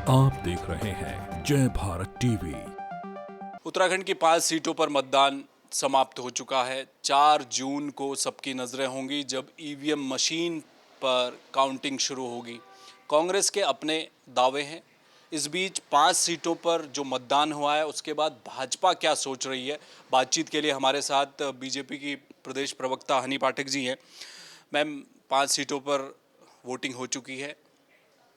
आप देख रहे हैं जय भारत टीवी। उत्तराखंड की 5 सीटों पर मतदान समाप्त हो चुका है। 4 जून को सबकी नज़रें होंगी जब ईवीएम मशीन पर काउंटिंग शुरू होगी। कांग्रेस के अपने दावे हैं। इस बीच 5 सीटों पर जो मतदान हुआ है उसके बाद भाजपा क्या सोच रही है, बातचीत के लिए हमारे साथ बीजेपी की प्रदेश प्रवक्ता हनी पाठक जी हैं। मैम, 5 सीटों पर वोटिंग हो चुकी है,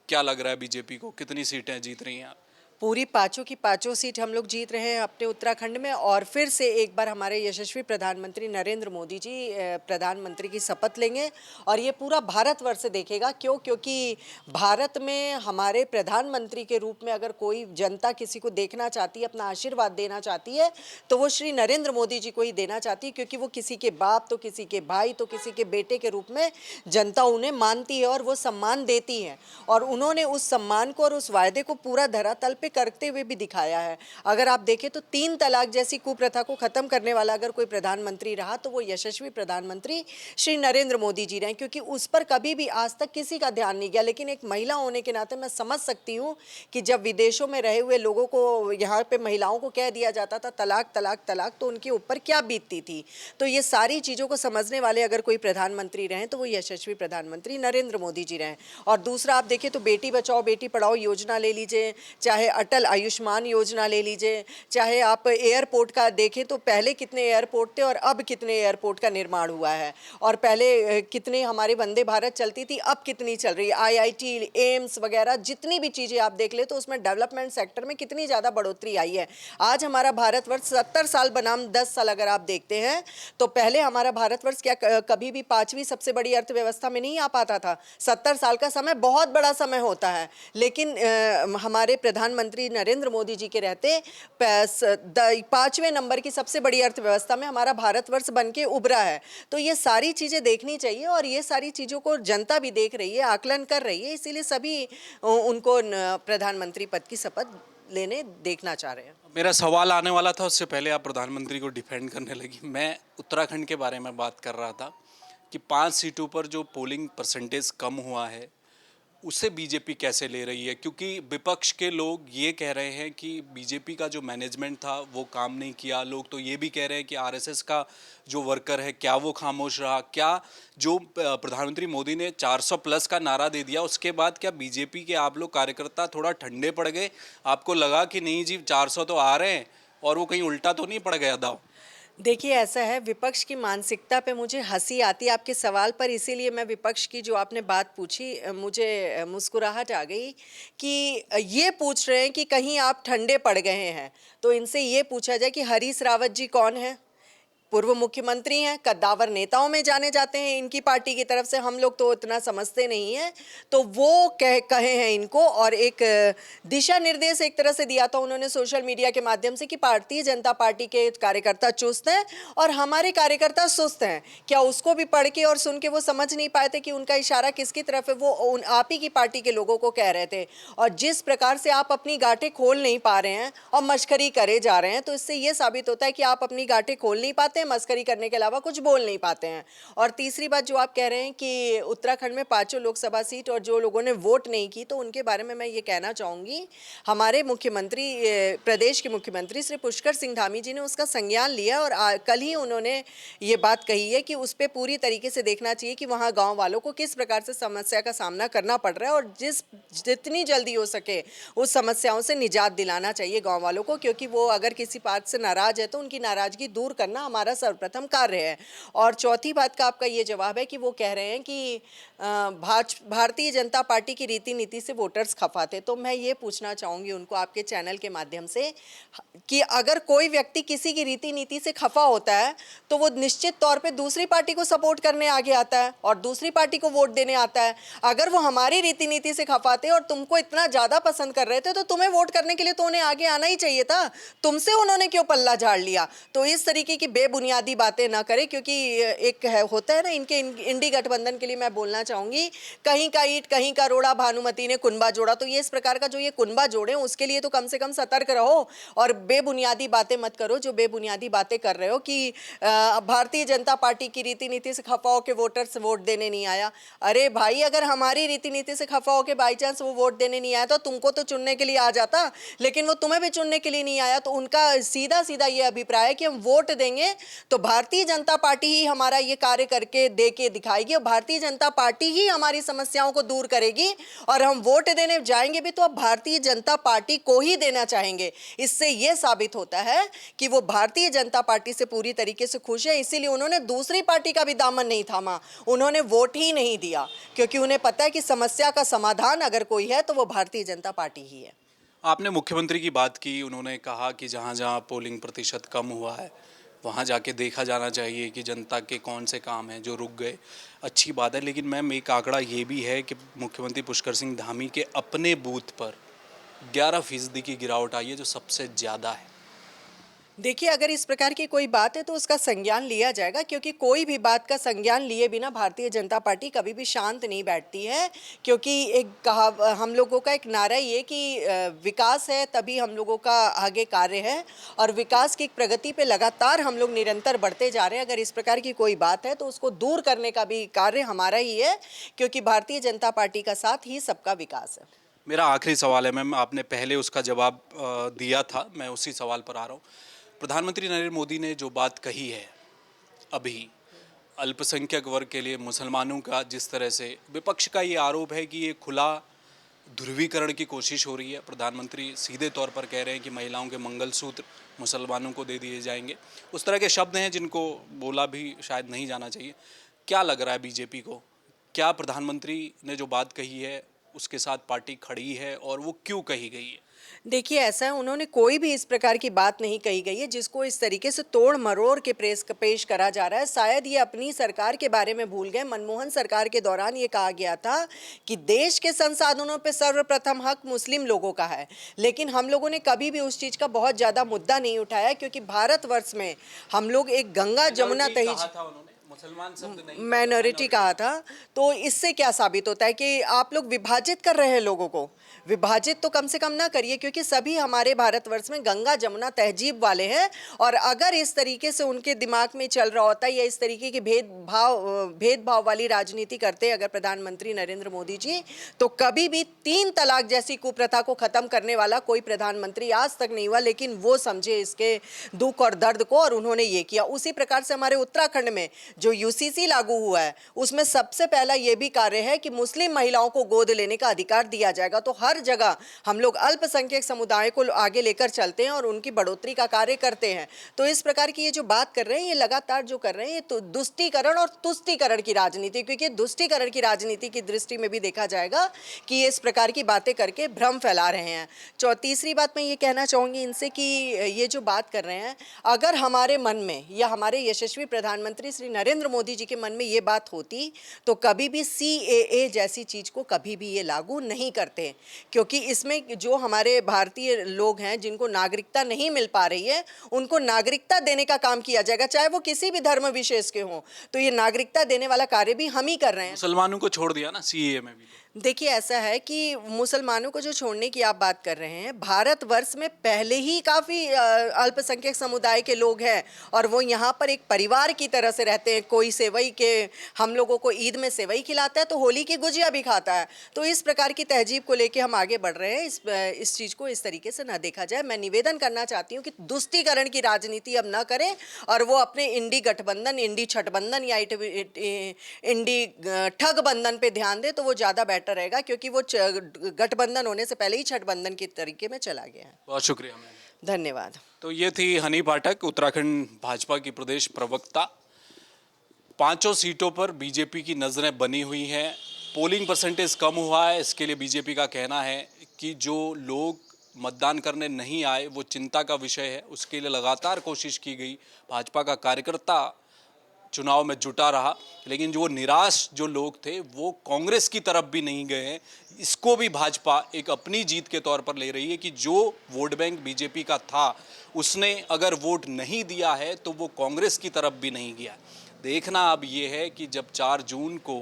क्या लग रहा है बीजेपी को, कितनी सीटें जीत रही हैं आप? पूरी पांचों की पांचों सीट हम लोग जीत रहे हैं अपने उत्तराखंड में। और फिर से एक बार हमारे यशस्वी प्रधानमंत्री नरेंद्र मोदी जी प्रधानमंत्री की शपथ लेंगे और ये पूरा भारतवर्ष देखेगा। क्योंकि भारत में हमारे प्रधानमंत्री के रूप में अगर कोई जनता किसी को देखना चाहती है, अपना आशीर्वाद देना चाहती है, तो वो श्री नरेंद्र मोदी जी को ही देना चाहती है। क्योंकि वो किसी के बाप तो किसी के भाई तो किसी के बेटे के रूप में जनता उन्हें मानती है और वो सम्मान देती है। और उन्होंने उस सम्मान को और उस वायदे को पूरा धरातल पे करते हुए भी दिखाया है। अगर आप देखें तो 3 तलाक जैसी कुप्रथा को खत्म करने वाला अगर कोई प्रधानमंत्री रहा तो वो यशस्वी प्रधानमंत्री श्री नरेंद्र मोदी जी रहे। क्योंकि उस पर कभी भी आज तक किसी का ध्यान नहीं गया। लेकिन एक महिला होने के नाते मैं समझ सकती हूँ कि जब विदेशों में रहे हुए लोगों को यहाँ पे महिलाओं को कह दिया जाता था तलाक तलाक तलाक, तो उनके ऊपर क्या बीतती थी। तो ये सारी चीज़ों को समझने वाले अगर कोई प्रधानमंत्री रहें तो वो यशस्वी प्रधानमंत्री नरेंद्र मोदी जी रहें। और दूसरा आप देखें तो बेटी बचाओ बेटी पढ़ाओ योजना ले लीजिए, चाहे अटल आयुष्मान योजना ले लीजिए, चाहे आप एयरपोर्ट का देखें तो पहले कितने एयरपोर्ट थे और अब कितने एयरपोर्ट का निर्माण हुआ है। और पहले कितने हमारे वंदे भारत चलती थी, अब कितनी चल रही है। आईआईटी, एम्स वगैरह जितनी भी चीज़ें आप देख ले तो उसमें डेवलपमेंट सेक्टर में कितनी ज़्यादा बढ़ोतरी आई है। आज हमारा भारतवर्ष 70 साल बनाम 10 साल अगर आप देखते हैं तो पहले हमारा भारतवर्ष क्या कभी भी 5वीं सबसे बड़ी अर्थव्यवस्था में नहीं आ पाता था। 70 साल का समय बहुत बड़ा समय होता है। लेकिन हमारे प्रधानमंत्री नरेंद्र मोदी जी के रहते 5वें नंबर की सबसे बड़ी अर्थव्यवस्था में हमारा भारतवर्ष बन के उभरा है। तो ये सारी चीज़ें देखनी चाहिए और ये सारी चीज़ों को जनता भी देख रही है, आकलन कर रही है। इसीलिए सभी उनको प्रधानमंत्री पद की शपथ लेने देखना चाह रहे हैं। मेरा सवाल आने वाला था, उससे पहले आप प्रधानमंत्री को डिफेंड करने लगी। मैं उत्तराखंड के बारे में बात कर रहा था कि 5 सीटों पर जो पोलिंग परसेंटेज कम हुआ है उसे बीजेपी कैसे ले रही है, क्योंकि विपक्ष के लोग ये कह रहे हैं कि बीजेपी का जो मैनेजमेंट था वो काम नहीं किया। लोग तो ये भी कह रहे हैं कि आरएसएस का जो वर्कर है क्या वो खामोश रहा। क्या जो प्रधानमंत्री मोदी ने 400 प्लस का नारा दे दिया उसके बाद क्या बीजेपी के आप लोग कार्यकर्ता थोड़ा ठंडे पड़ गए? आपको लगा कि नहीं जी 400 तो आ रहे हैं और वो कहीं उल्टा तो नहीं पड़ गया दाव? देखिए ऐसा है, विपक्ष की मानसिकता पे मुझे हंसी आती है आपके सवाल पर। इसीलिए मैं विपक्ष की जो आपने बात पूछी मुझे मुस्कुराहट आ गई कि ये पूछ रहे हैं कि कहीं आप ठंडे पड़ गए हैं। तो इनसे ये पूछा जाए कि हरीश रावत जी कौन है? पूर्व मुख्यमंत्री हैं, कद्दावर नेताओं में जाने जाते हैं इनकी पार्टी की तरफ से। हम लोग तो इतना समझते नहीं हैं। तो वो कहे हैं इनको और एक दिशा निर्देश एक तरह से दिया था उन्होंने सोशल मीडिया के माध्यम से कि भारतीय जनता पार्टी के कार्यकर्ता चुस्त हैं और हमारे कार्यकर्ता सुस्त हैं। क्या उसको भी पढ़ के और सुन के वो समझ नहीं पाए थे कि उनका इशारा किसकी तरफ है? वो आप ही की पार्टी के लोगों को कह रहे थे। और जिस प्रकार से आप अपनी गांठें खोल नहीं पा रहे हैं और मश्करी करे जा रहे हैं, तो इससे ये साबित होता है कि आप अपनी गांठें खोल नहीं पाते, मस्करी करने के अलावा कुछ बोल नहीं पाते हैं। और तीसरी बात जो आप कह रहे हैं कि उत्तराखंड में 5 लोकसभा सीट और जो लोगों ने वोट नहीं की, तो उनके बारे में मैं ये कहना चाहूँगी, हमारे मुख्यमंत्री प्रदेश के मुख्यमंत्री श्री पुष्कर सिंह धामी जी ने उसका संज्ञान लिया और कल ही उन्होंने ये बात कही है कि उस पर पूरी तरीके से देखना चाहिए कि वहाँ गाँव वालों को किस प्रकार से समस्या का सामना करना पड़ रहा है और जितनी जल्दी हो सके उस समस्याओं से निजात दिलाना चाहिए गाँव वालों को। क्योंकि वो अगर किसी बात से नाराज है तो उनकी नाराजगी दूर करना हमारा सर्वप्रथम कार्य है। और चौथी बात का आपका ये जवाब है कि वो कह रहे हैं कि भारतीय जनता पार्टी की रीति नीति से वोटर्स खफा थे। तो मैं ये पूछना चाहूँगी उनको आपके चैनल के माध्यम से कि अगर कोई व्यक्ति किसी की रीति नीति से खफा होता है तो वो निश्चित तौर पे दूसरी पार्टी को सपोर्ट करने आगे आता है और दूसरी पार्टी को वोट देने आता है। अगर वो हमारी रीति नीति से खफा थे और तुमको इतना ज़्यादा पसंद कर रहे थे तो तुम्हें वोट करने के लिए तो उन्हें आगे आना ही चाहिए था। तुमसे उन्होंने क्यों पल्ला झाड़ लिया? तो इस तरीके की बेबुनियाद बेबुनियादी बातें ना करें, क्योंकि एक होता है ना इनके इंडी गठबंधन के लिए मैं बोलना चाहूँगी, कहीं का ईंट कहीं का रोड़ा, भानुमति ने कुनबा जोड़ा। तो ये इस प्रकार का जो ये कुनबा जोड़े उसके लिए तो कम से कम सतर्क रहो और बेबुनियादी बातें मत करो। जो बेबुनियादी बातें कर रहे हो कि भारतीय जनता पार्टी की रीति नीति से खफा होकर वोटर्स वोट देने नहीं आया। अरे भाई, अगर हमारी रीति नीति से खफा होकर बाई चांस वो वोट देने नहीं आया तो तुमको तो चुनने के लिए आ जाता, लेकिन वो तुम्हें भी चुनने के लिए नहीं आया। तो उनका सीधा सीधा ये अभिप्राय है कि हम वोट देंगे तो भारतीय जनता पार्टी ही हमारा ये कार्य करके दे के दिखाएगी और भारतीय जनता पार्टी ही हमारी समस्याओं को दूर करेगी, और हम वोट देने जाएंगे भी तो अब भारतीय जनता पार्टी को ही देना चाहेंगे। इससे ये साबित होता है कि वो भारतीय जनता पार्टी से पूरी तरीके से खुश है, इसीलिए उन्होंने दूसरी पार्टी का भी दामन नहीं थामा, उन्होंने वोट ही नहीं दिया, क्योंकि उन्हें पता है कि समस्या का समाधान अगर कोई है तो वो भारतीय जनता पार्टी ही है। आपने मुख्यमंत्री की बात की, उन्होंने कहा कि जहाँ जहाँ पोलिंग प्रतिशत कम हुआ है वहाँ जाके देखा जाना चाहिए कि जनता के कौन से काम हैं जो रुक गए। अच्छी बात है, लेकिन मैम एक आंकड़ा ये भी है कि मुख्यमंत्री पुष्कर सिंह धामी के अपने बूथ पर 11% की गिरावट आई है, जो सबसे ज़्यादा है। देखिए, अगर इस प्रकार की कोई बात है तो उसका संज्ञान लिया जाएगा, क्योंकि कोई भी बात का संज्ञान लिए बिना भारतीय जनता पार्टी कभी भी शांत नहीं बैठती है। क्योंकि हम लोगों का एक नारा ये कि विकास है तभी हम लोगों का आगे कार्य है, और विकास की प्रगति पे लगातार हम लोग निरंतर बढ़ते जा रहे हैं। अगर इस प्रकार की कोई बात है तो उसको दूर करने का भी कार्य हमारा ही है, क्योंकि भारतीय जनता पार्टी का साथ ही सबका विकास है। मेरा आखिरी सवाल है मैम, आपने पहले उसका जवाब दिया था, मैं उसी सवाल पर आ रहा हूँ। प्रधानमंत्री नरेंद्र मोदी ने जो बात कही है अभी अल्पसंख्यक वर्ग के लिए, मुसलमानों का, जिस तरह से विपक्ष का ये आरोप है कि ये खुला ध्रुवीकरण की कोशिश हो रही है। प्रधानमंत्री सीधे तौर पर कह रहे हैं कि महिलाओं के मंगलसूत्र मुसलमानों को दे दिए जाएंगे। उस तरह के शब्द हैं जिनको बोला भी शायद नहीं जाना चाहिए। क्या लग रहा है बीजेपी को, क्या प्रधानमंत्री ने जो बात कही है उसके साथ पार्टी खड़ी है, और वो क्यों कही गई है? देखिए, ऐसा है, उन्होंने कोई भी इस प्रकार की बात नहीं कही गई है जिसको इस तरीके से तोड़ मरोड़ के पेश करा जा रहा है। शायद ये अपनी सरकार के बारे में भूल गए। मनमोहन सरकार के दौरान ये कहा गया था कि देश के संसाधनों पे सर्वप्रथम हक मुस्लिम लोगों का है, लेकिन हम लोगों ने कभी भी उस चीज़ का बहुत ज़्यादा मुद्दा नहीं उठाया, क्योंकि भारतवर्ष में हम लोग एक गंगा जमुना तहजीब, मुसलमान शब्द नहीं, माइनॉरिटी कहा था। तो इससे क्या साबित होता है कि आप लोग विभाजित कर रहे हैं लोगों को। विभाजित तो कम से कम ना करिए, क्योंकि सभी हमारे भारतवर्ष में गंगा जमुना तहजीब वाले हैं। और अगर इस तरीके से उनके दिमाग में चल रहा होता है या इस तरीके की भेदभाव वाली राजनीति करते अगर प्रधानमंत्री नरेंद्र मोदी जी, तो कभी भी 3 तलाक जैसी कुप्रथा को खत्म करने वाला कोई प्रधानमंत्री आज तक नहीं हुआ। लेकिन वो समझे इसके दुख और दर्द को, और उन्होंने ये किया। उसी प्रकार से हमारे उत्तराखंड में जो यूसीसी लागू हुआ है उसमें सबसे पहला ये भी कार्य है कि मुस्लिम महिलाओं को गोद लेने का अधिकार दिया जाएगा। तो हर जगह हम लोग अल्पसंख्यक समुदाय को आगे लेकर चलते हैं और उनकी बढ़ोतरी का कार्य करते हैं। तो इस प्रकार की ये जो बात कर रहे हैं, ये लगातार जो कर रहे हैं, ये तो दुष्टीकरण और तुष्टीकरण की राजनीति, क्योंकि दुष्टीकरण की राजनीति की दृष्टि में भी देखा जाएगा कि ये इस प्रकार की बातें करके भ्रम फैला रहे हैं। तीसरी बात मैं ये कहना चाहूँगी इनसे कि ये जो बात कर रहे हैं, अगर हमारे मन में या हमारे यशस्वी प्रधानमंत्री श्री नरेंद्र मोदी जी के मन में ये बात होती तो कभी भी CAA जैसी चीज़ को कभी भी ये लागू नहीं करते, क्योंकि इसमें जो हमारे भारतीय लोग हैं जिनको नागरिकता नहीं मिल पा रही है, उनको नागरिकता देने का काम किया जाएगा, चाहे वो किसी भी धर्म विशेष के हों। तो ये नागरिकता देने वाला कार्य भी हम ही कर रहे हैं। मुसलमानों को छोड़ दिया ना CAA में भी। देखिए, ऐसा है कि मुसलमानों को जो छोड़ने की आप बात कर रहे हैं, भारतवर्ष में पहले ही काफ़ी अल्पसंख्यक समुदाय के लोग हैं और वो यहाँ पर एक परिवार की तरह से रहते हैं। कोई सेवई के, हम लोगों को ईद में सेवई खिलाता है तो होली की गुजिया भी खाता है। तो इस प्रकार की तहजीब को लेके हम आगे बढ़ रहे हैं। इस चीज़ को इस तरीके से ना देखा जाए। मैं निवेदन करना चाहती हूँ कि दुष्टीकरण की राजनीति अब ना करें और वो अपने इंडी गठबंधन, इंडी छठबंधन या इंडी ठग बंधन पे ध्यान दे तो वो ज़्यादा बेटर रहेगा, क्योंकि वो गठबंधन होने से पहले ही छठबंधन के तरीके में चला गया है। बहुत शुक्रिया मैम, धन्यवाद। तो ये थी हनी पाठक, उत्तराखंड भाजपा की प्रदेश प्रवक्ता। 5 सीटों पर बीजेपी की नज़रें बनी हुई हैं। पोलिंग परसेंटेज कम हुआ है, इसके लिए बीजेपी का कहना है कि जो लोग मतदान करने नहीं आए वो चिंता का विषय है। उसके लिए लगातार कोशिश की गई। भाजपा का कार्यकर्ता चुनाव में जुटा रहा, लेकिन जो निराश जो लोग थे वो कांग्रेस की तरफ भी नहीं गए हैं। इसको भी भाजपा एक अपनी जीत के तौर पर ले रही है कि जो वोट बैंक बीजेपी का था उसने अगर वोट नहीं दिया है तो वो कांग्रेस की तरफ भी नहीं गया। देखना अब ये है कि जब 4 जून को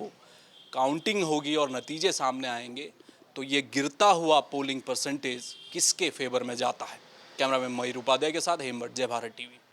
काउंटिंग होगी और नतीजे सामने आएंगे तो ये गिरता हुआ पोलिंग परसेंटेज किसके फेवर में जाता है। कैमरामैन मयूर उपाध्याय के साथ हेमवट, जय भारत टीवी।